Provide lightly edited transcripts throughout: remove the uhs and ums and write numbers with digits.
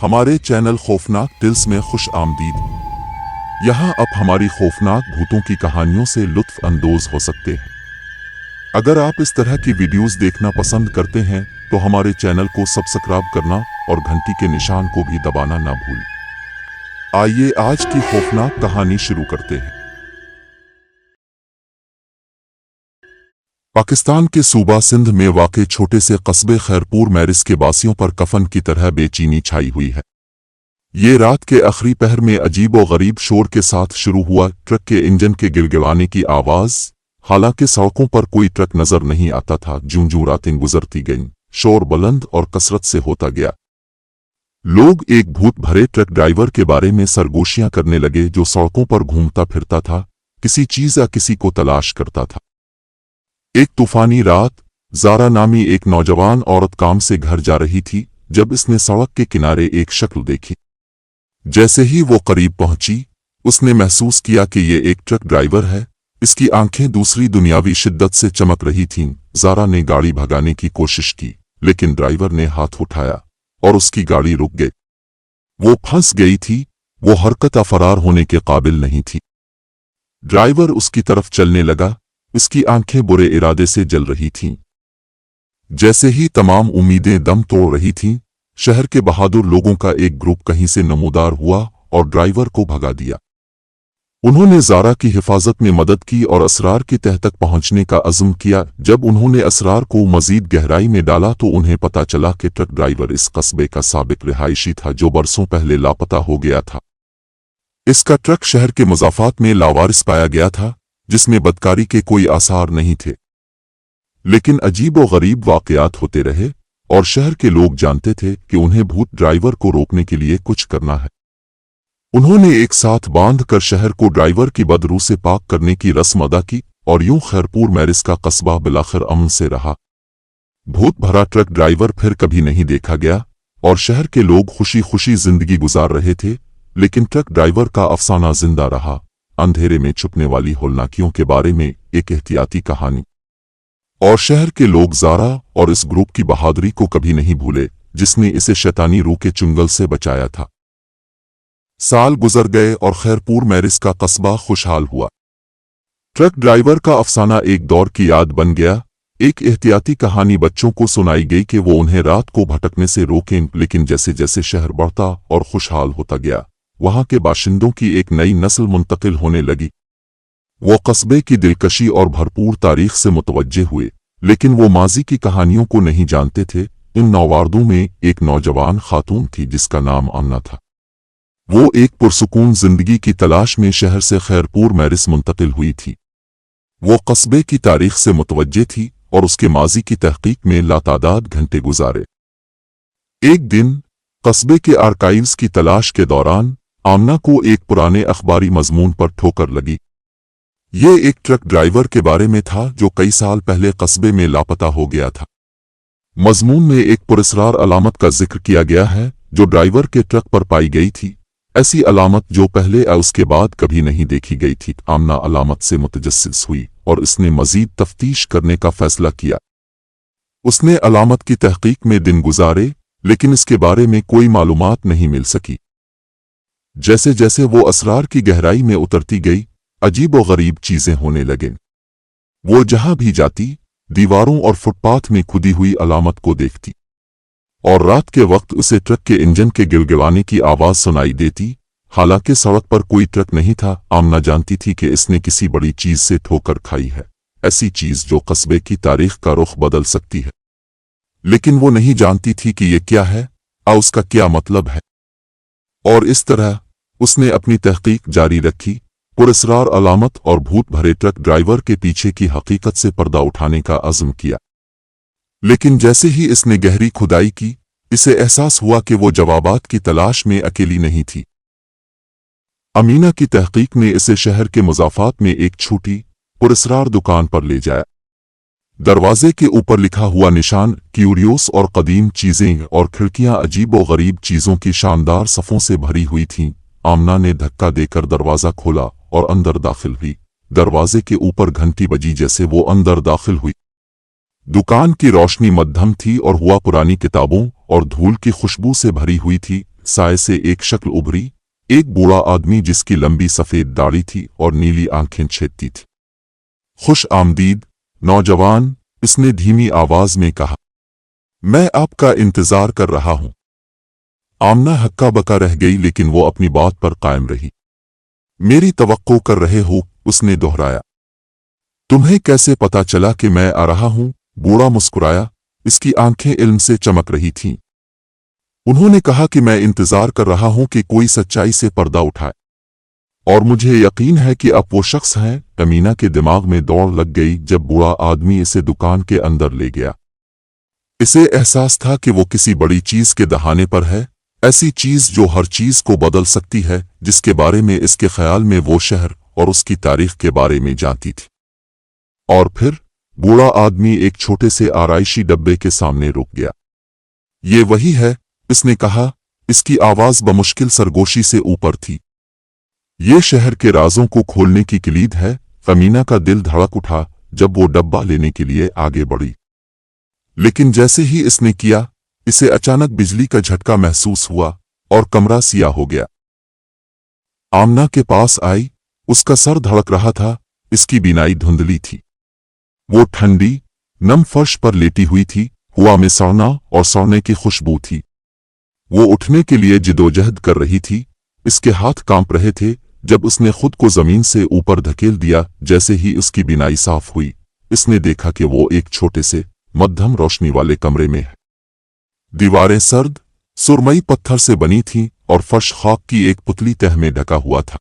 हमारे चैनल खौफनाक टिल्स में खुश आमदीद। यहाँ आप हमारी खौफनाक भूतों की कहानियों से लुत्फ अंदोज हो सकते हैं। अगर आप इस तरह की वीडियोस देखना पसंद करते हैं तो हमारे चैनल को सब्सक्राइब करना और घंटी के निशान को भी दबाना ना भूलें। आइए आज की खौफनाक कहानी शुरू करते हैं। पाकिस्तान के सूबा सिंध में वाक़े छोटे से कस्बे खैरपुर मैरिस के बासियों पर कफन की तरह बेचैनी छाई हुई है। ये रात के आखिरी पहर में अजीब व गरीब शोर के साथ शुरू हुआ। ट्रक के इंजन के गिड़गिड़ाने की आवाज़। हालांकि सड़कों पर कोई ट्रक नजर नहीं आता था। जूं-जूं रातें गुजरती गईं, शोर बुलंद और कसरत से होता गया। लोग एक भूत भरे ट्रक ड्राइवर के बारे में सरगोशियां करने लगे जो सड़कों पर घूमता फिरता था, किसी चीज या किसी को तलाश करता था। एक तूफानी रात ज़ारा नामी एक नौजवान औरत काम से घर जा रही थी जब इसने सड़क के किनारे एक शक्ल देखी। जैसे ही वो करीब पहुंची, उसने महसूस किया कि ये एक ट्रक ड्राइवर है। इसकी आंखें दूसरी दुनियावी शिद्दत से चमक रही थीं। ज़ारा ने गाड़ी भगाने की कोशिश की, लेकिन ड्राइवर ने हाथ उठाया और उसकी गाड़ी रुक गई। वो फंस गई थी। वो हरकत फरार होने के काबिल नहीं थी। ड्राइवर उसकी तरफ चलने लगा। इसकी आंखें बुरे इरादे से जल रही थीं। जैसे ही तमाम उम्मीदें दम तोड़ रही थीं, शहर के बहादुर लोगों का एक ग्रुप कहीं से नमूदार हुआ और ड्राइवर को भगा दिया। उन्होंने ज़ारा की हिफाजत में मदद की और असरार की तह तक पहुंचने का अज़्म किया। जब उन्होंने असरार को मजीद गहराई में डाला तो उन्हें पता चला कि ट्रक ड्राइवर इस कस्बे का साबिक रिहायशी था जो बरसों पहले लापता हो गया था। इसका ट्रक शहर के मुज़ाफ़ात में लावारिस पाया गया था, जिसमें बदकारी के कोई आसार नहीं थे। लेकिन अजीब व गरीब वाक़यात होते रहे और शहर के लोग जानते थे कि उन्हें भूत ड्राइवर को रोकने के लिए कुछ करना है। उन्होंने एक साथ बांध कर शहर को ड्राइवर की बदरू से पाक करने की रस्म अदा की और यूं खैरपुर मैरिस का कस्बा बिलाखिर अमन से रहा। भूत भरा ट्रक ड्राइवर फिर कभी नहीं देखा गया और शहर के लोग खुशी खुशी जिंदगी गुजार रहे थे। लेकिन ट्रक ड्राइवर का अफसाना जिंदा रहा। अंधेरे में छुपने वाली होलनाकियों के बारे में एक एहतियाती कहानी। और शहर के लोग ज़ारा और इस ग्रुप की बहादुरी को कभी नहीं भूले जिसने इसे शैतानी रूह के चुंगल से बचाया था। साल गुजर गए और खैरपुर मैरिस का कस्बा खुशहाल हुआ। ट्रक ड्राइवर का अफसाना एक दौर की याद बन गया। एक एहतियाती कहानी बच्चों को सुनाई गई कि वो उन्हें रात को भटकने से रोकें। लेकिन जैसे जैसे शहर बढ़ता और खुशहाल होता गया, वहां के बाशिंदों की एक नई नस्ल मुंतकिल होने लगी। वो कस्बे की दिलकशी और भरपूर तारीख से मुतवज्जे हुए, लेकिन वो माजी की कहानियों को नहीं जानते थे। इन नौवारदों में एक नौजवान खातून थी जिसका नाम आमना था। वो एक पुरसुकून जिंदगी की तलाश में शहर से खैरपुर मैरिस मुंतकिल हुई थी। वो कस्बे की तारीख से मुतवज्जे थी और उसके माजी की तहकीक में लातादाद घंटे गुजारे। एक दिन कस्बे के आर्काइव्स की तलाश के दौरान आमना को एक पुराने अखबारी मजमून पर ठोकर लगी। ये एक ट्रक ड्राइवर के बारे में था जो कई साल पहले कस्बे में लापता हो गया था। मजमून में एक पुरस्रार अलामत का जिक्र किया गया है जो ड्राइवर के ट्रक पर पाई गई थी। ऐसी अलामत जो पहले या उसके बाद कभी नहीं देखी गई थी। आमना अलामत से मुतजस्सिस हुई और इसने मजीद तफ्तीश करने का फैसला किया। उसने अलामत की तहकीक में दिन गुजारे, लेकिन इसके बारे में कोई मालूमात नहीं मिल सकी। जैसे जैसे वो असरार की गहराई में उतरती गई, अजीब व गरीब चीजें होने लगें। वो जहां भी जाती, दीवारों और फुटपाथ में खुदी हुई अलामत को देखती और रात के वक्त उसे ट्रक के इंजन के गिड़गिड़ाने की आवाज सुनाई देती। हालांकि सड़क पर कोई ट्रक नहीं था, आमना जानती थी कि इसने किसी बड़ी चीज से ठोकर खाई है, ऐसी चीज जो कस्बे की तारीख का रुख बदल सकती है। लेकिन वो नहीं जानती थी कि ये क्या है और उसका क्या मतलब है। और इस तरह उसने अपनी तहकीक जारी रखी, पुरस्रार अलामत और भूत भरे ट्रक ड्राइवर के पीछे की हकीकत से पर्दा उठाने का अज़्म किया। लेकिन जैसे ही इसने गहरी खुदाई की, इसे एहसास हुआ कि वो जवाबात की तलाश में अकेली नहीं थी। अमीना की तहकीक ने इसे शहर के मुज़ाफ़ात में एक छोटी पुरस्रार दुकान पर ले जाया। दरवाजे के ऊपर लिखा हुआ निशान क्यूरियोस और कदीम चीजें और खिड़कियां अजीब व गरीब चीजों की शानदार सफ़ों से भरी हुई थीं। आमना ने धक्का देकर दरवाज़ा खोला और अंदर दाखिल हुई। दरवाजे के ऊपर घंटी बजी जैसे वो अंदर दाखिल हुई। दुकान की रोशनी मध्यम थी और हुआ पुरानी किताबों और धूल की खुशबू से भरी हुई थी। साए से एक शक्ल उभरी, एक बूढ़ा आदमी जिसकी लंबी सफेद दाढ़ी थी और नीली आंखें छेदती थी। खुश आमदीद नौजवान, इसने धीमी आवाज में कहा। मैं आपका इंतजार कर रहा हूं। आमना हक्का बका रह गई, लेकिन वो अपनी बात पर कायम रही। मेरी तवक्को कर रहे हो, उसने दोहराया। तुम्हें कैसे पता चला कि मैं आ रहा हूं? बूढ़ा मुस्कुराया, इसकी आंखें इल्म से चमक रही थीं। उन्होंने कहा कि मैं इंतजार कर रहा हूं कि कोई सच्चाई से पर्दा उठाए, और मुझे यकीन है कि आप वो शख्स हैं। अमीना के दिमाग में दौड़ लग गई जब बूढ़ा आदमी इसे दुकान के अंदर ले गया। इसे एहसास था कि वो किसी बड़ी चीज के दहाने पर है, ऐसी चीज जो हर चीज को बदल सकती है, जिसके बारे में इसके ख्याल में वो शहर और उसकी तारीख के बारे में जानती थी। और फिर बूढ़ा आदमी एक छोटे से आराइशी डब्बे के सामने रुक गया। ये वही है, इसने कहा। इसकी आवाज बमुश्किल सरगोशी से ऊपर थी। ये शहर के राजों को खोलने की किलीद है। अमीना का दिल धड़क उठा जब वो डब्बा लेने के लिए आगे बढ़ी, लेकिन जैसे ही इसने किया, इसे अचानक बिजली का झटका महसूस हुआ और कमरा सिया हो गया। आमना के पास आई, उसका सर धड़क रहा था, इसकी बीनाई धुंधली थी। वो ठंडी नम फर्श पर लेटी हुई थी, हवा में सड़ना और सड़ने की खुशबू थी। वो उठने के लिए जिदोजहद कर रही थी, इसके हाथ कांप रहे थे। जब उसने खुद को जमीन से ऊपर धकेल दिया, जैसे ही उसकी बीनाई साफ हुई, इसने देखा कि वो एक छोटे से मध्यम रोशनी वाले कमरे में है। दीवारें सर्द सुरमई पत्थर से बनी थीं और फर्श खाक की एक पुतली तह में ढका हुआ था।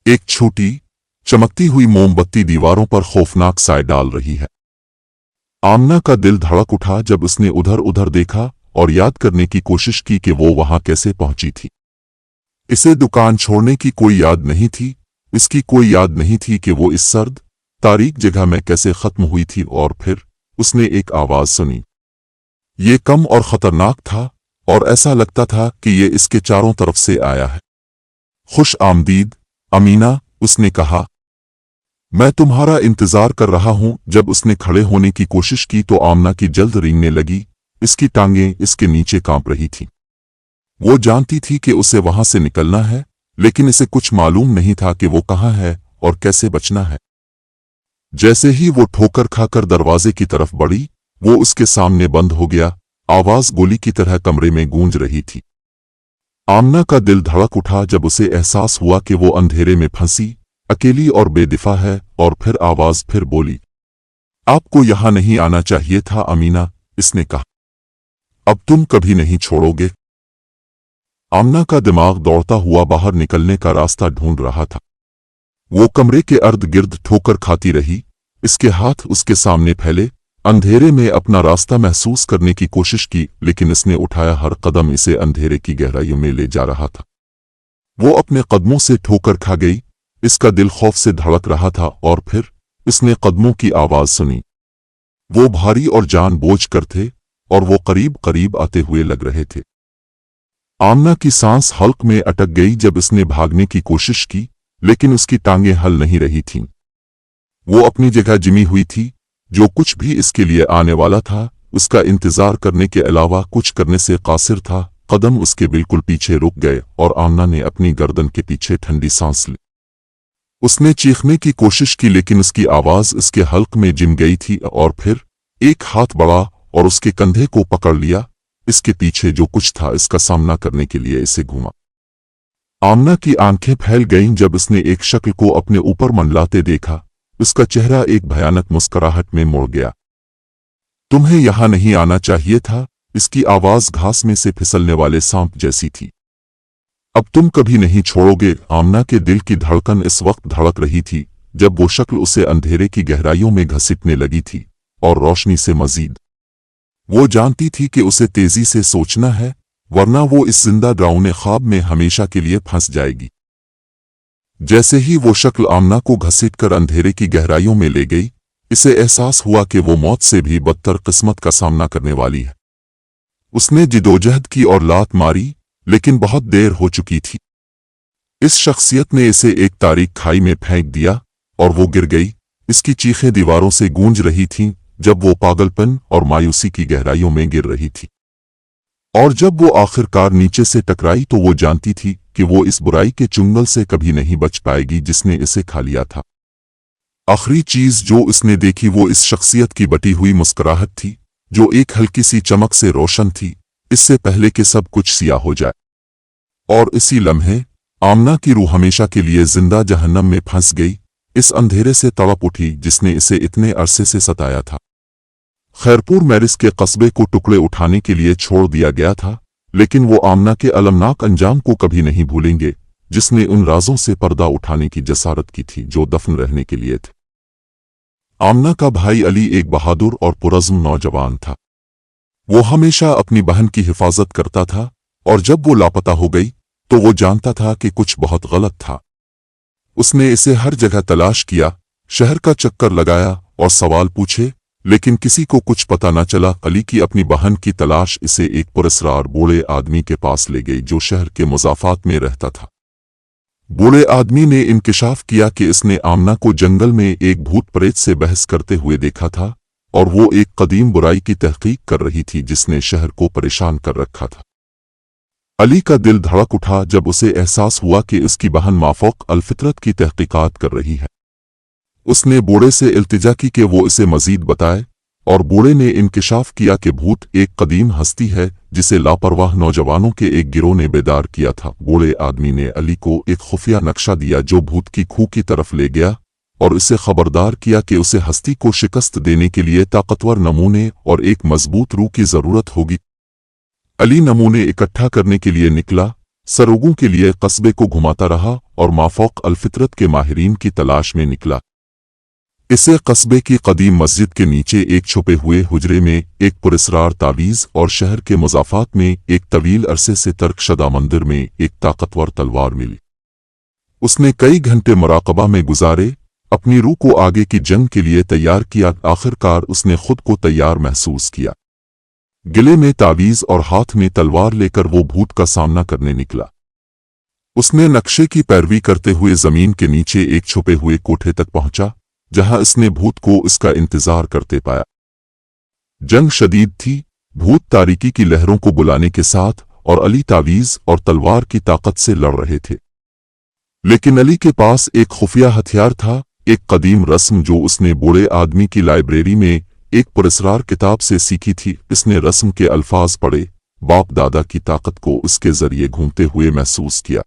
एक छोटी चमकती हुई मोमबत्ती दीवारों पर खौफनाक साए डाल रही है। आमना का दिल धड़क उठा जब उसने उधर उधर देखा और याद करने की कोशिश की कि वो वहां कैसे पहुंची थी। इसे दुकान छोड़ने की कोई याद नहीं थी। इसकी कोई याद नहीं थी कि वो इस सर्द तारीक जगह में कैसे खत्म हुई थी। और फिर उसने एक आवाज सुनी। ये कम और खतरनाक था, और ऐसा लगता था कि ये इसके चारों तरफ से आया है। खुश आमदीद अमीना, उसने कहा। मैं तुम्हारा इंतजार कर रहा हूं। जब उसने खड़े होने की कोशिश की तो आमना की जल्द रेंगने लगी। इसकी टांगें इसके नीचे कांप रही थीं। वो जानती थी कि उसे वहां से निकलना है, लेकिन इसे कुछ मालूम नहीं था कि वो कहां है और कैसे बचना है। जैसे ही वो ठोकर खाकर दरवाजे की तरफ बढ़ी, वो उसके सामने बंद हो गया। आवाज गोली की तरह कमरे में गूंज रही थी। आमना का दिल धड़क उठा जब उसे एहसास हुआ कि वो अंधेरे में फंसी, अकेली और बेदिफा है। और फिर आवाज फिर बोली। आपको यहां नहीं आना चाहिए था अमीना, इसने कहा। अब तुम कभी नहीं छोड़ोगे। आमना का दिमाग दौड़ता हुआ बाहर निकलने का रास्ता ढूंढ रहा था। वो कमरे के अर्द गिर्द ठोकर खाती रही, इसके हाथ उसके सामने फैले। अंधेरे में अपना रास्ता महसूस करने की कोशिश की, लेकिन इसने उठाया हर कदम इसे अंधेरे की गहराइयों में ले जा रहा था। वो अपने कदमों से ठोकर खा गई। इसका दिल खौफ से धड़क रहा था। और फिर इसने कदमों की आवाज सुनी। वो भारी और जान बोझ कर थे, और वो करीब करीब आते हुए लग रहे थे। आमना की सांस हल्क में अटक गई जब इसने भागने की कोशिश की, लेकिन उसकी टांगें हल नहीं रही थीं। वो अपनी जगह जिमी हुई थी। जो कुछ भी इसके लिए आने वाला था, उसका इंतजार करने के अलावा कुछ करने से कासिर था। कदम उसके बिल्कुल पीछे रुक गए और आमना ने अपनी गर्दन के पीछे ठंडी सांस ली। उसने चीखने की कोशिश की, लेकिन उसकी आवाज उसके हल्क में जिम गई थी। और फिर एक हाथ बढ़ा और उसके कंधे को पकड़ लिया। इसके पीछे जो कुछ था, इसका सामना करने के लिए इसे घूमा। आमना की आंखें फैल गईं जब उसने एक शक्ल को अपने ऊपर मंडलाते देखा। उसका चेहरा एक भयानक मुस्कुराहट में मुड़ गया। तुम्हें यहां नहीं आना चाहिए था। इसकी आवाज घास में से फिसलने वाले सांप जैसी थी। अब तुम कभी नहीं छोड़ोगे। आमना के दिल की धड़कन इस वक्त धड़क रही थी जब वो शक्ल उसे अंधेरे की गहराइयों में घसीटने लगी थी, और रोशनी से मजीद। वो जानती थी कि उसे तेजी से सोचना है, वरना वो इस जिंदा डरावने ख्वाब में हमेशा के लिए फंस जाएगी। जैसे ही वो शक्ल आमना को घसीटकर अंधेरे की गहराइयों में ले गई, इसे एहसास हुआ कि वो मौत से भी बदतर किस्मत का सामना करने वाली है। उसने जिदोजहद की और लात मारी, लेकिन बहुत देर हो चुकी थी। इस शख्सियत ने इसे एक तारीक खाई में फेंक दिया और वो गिर गई। इसकी चीखें दीवारों से गूंज रही थीं जब वो पागलपन और मायूसी की गहराइयों में गिर रही थी। और जब वो आखिरकार नीचे से टकराई तो वो जानती थी कि वो इस बुराई के चुंगल से कभी नहीं बच पाएगी जिसने इसे खा लिया था। आखिरी चीज जो उसने देखी वो इस शख्सियत की बटी हुई मुस्कुराहट थी जो एक हल्की सी चमक से रोशन थी, इससे पहले कि सब कुछ सियाह हो जाए। और इसी लम्हे आमना की रूह हमेशा के लिए जिंदा जहन्नम में फंस गई, इस अंधेरे से तड़प उठी जिसने इसे इतने अरसे से सताया था। खैरपुर मैरिस के कस्बे को टुकड़े उठाने के लिए छोड़ दिया गया था, लेकिन वो आमना के अलमनाक अंजाम को कभी नहीं भूलेंगे जिसने उन राजों से पर्दा उठाने की जसारत की थी जो दफन रहने के लिए थे। आमना का भाई अली एक बहादुर और पुरज़्म नौजवान था। वो हमेशा अपनी बहन की हिफाजत करता था और जब वो लापता हो गई तो वो जानता था कि कुछ बहुत गलत था। उसने इसे हर जगह तलाश किया, शहर का चक्कर लगाया और सवाल पूछे, लेकिन किसी को कुछ पता न चला। अली की अपनी बहन की तलाश इसे एक पुरस्कार बूढ़े आदमी के पास ले गई जो शहर के मुज़ाफ़ात में रहता था। बूढ़े आदमी ने इंकिशाफ किया कि इसने आमना को जंगल में एक भूत प्रेत से बहस करते हुए देखा था और वो एक कदीम बुराई की तहकीक कर रही थी जिसने शहर को परेशान कर रखा था। अली का दिल धड़क उठा जब उसे एहसास हुआ कि उसकी बहन माफौक अलफितरत की तहकीकात कर रही है। उसने बूढ़े से इल्तिजा की कि वो इसे मजीद बताए और बूढ़े ने इंकिशाफ किया कि भूत एक कदीम हस्ती है जिसे लापरवाह नौजवानों के एक गिरोह ने बेदार किया था। बूढ़े आदमी ने अली को एक खुफिया नक्शा दिया जो भूत की खूह की तरफ ले गया और उसे खबरदार किया कि उसे हस्ती को शिकस्त देने के लिए ताकतवर नमूने और एक मजबूत रूह की जरूरत होगी। अली नमूने इकट्ठा करने के लिए निकला, सरोगों के लिए कस्बे को घुमाता रहा और माफौक अलफितरत के माहिरीन की तलाश में निकला। इसे कस्बे की कदीम मस्जिद के नीचे एक छुपे हुए हुजरे में एक पुरस्कार तावीज़ और शहर के मुज़ाफ़ात में एक तवील अरसे से तर्कशदा मंदिर में एक ताकतवर तलवार मिली। उसने कई घंटे मुराकबा में गुजारे, अपनी रूह को आगे की जंग के लिए तैयार किया। आखिरकार उसने खुद को तैयार महसूस किया। गिले में तावीज़ और हाथ में तलवार लेकर वो भूत का सामना करने निकला। उसने नक्शे की पैरवी करते हुए जमीन के नीचे एक छुपे हुए कोठे तक पहुंचा जहां इसने भूत को इसका इंतजार करते पाया। जंग शदीद थी, भूत तारीकी की लहरों को बुलाने के साथ और अली तावीज़ और तलवार की ताकत से लड़ रहे थे। लेकिन अली के पास एक खुफिया हथियार था, एक कदीम रस्म जो उसने बूढ़े आदमी की लाइब्रेरी में एक पुरस्कार किताब से सीखी थी। इसने रस्म के अल्फाज पढ़े, बाप दादा की ताकत को उसके जरिए घूमते हुए महसूस किया।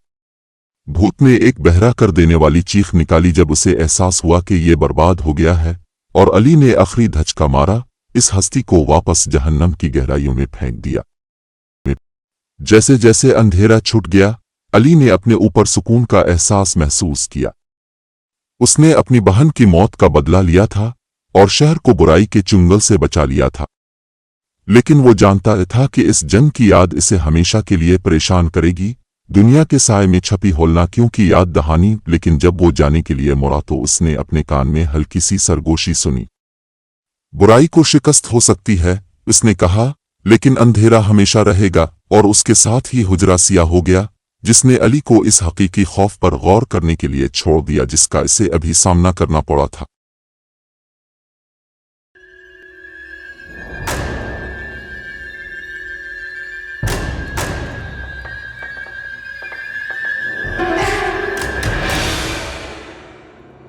भूत ने एक बहरा कर देने वाली चीख निकाली जब उसे एहसास हुआ कि ये बर्बाद हो गया है, और अली ने आखिरी धचका मारा, इस हस्ती को वापस जहन्नम की गहराइयों में फेंक दिया। जैसे जैसे अंधेरा छूट गया, अली ने अपने ऊपर सुकून का एहसास महसूस किया। उसने अपनी बहन की मौत का बदला लिया था और शहर को बुराई के चुंगल से बचा लिया था। लेकिन वो जानता था कि इस जंग की याद इसे हमेशा के लिए परेशान करेगी, दुनिया के साए में छपी होलनाकियों की याद दहानी। लेकिन जब वो जाने के लिए मुड़ा तो उसने अपने कान में हल्की सी सरगोशी सुनी। बुराई को शिकस्त हो सकती है, उसने कहा, लेकिन अंधेरा हमेशा रहेगा। और उसके साथ ही हुजरा सियाह हो गया, जिसने अली को इस हकीकी खौफ पर गौर करने के लिए छोड़ दिया जिसका इसे अभी सामना करना पड़ा था।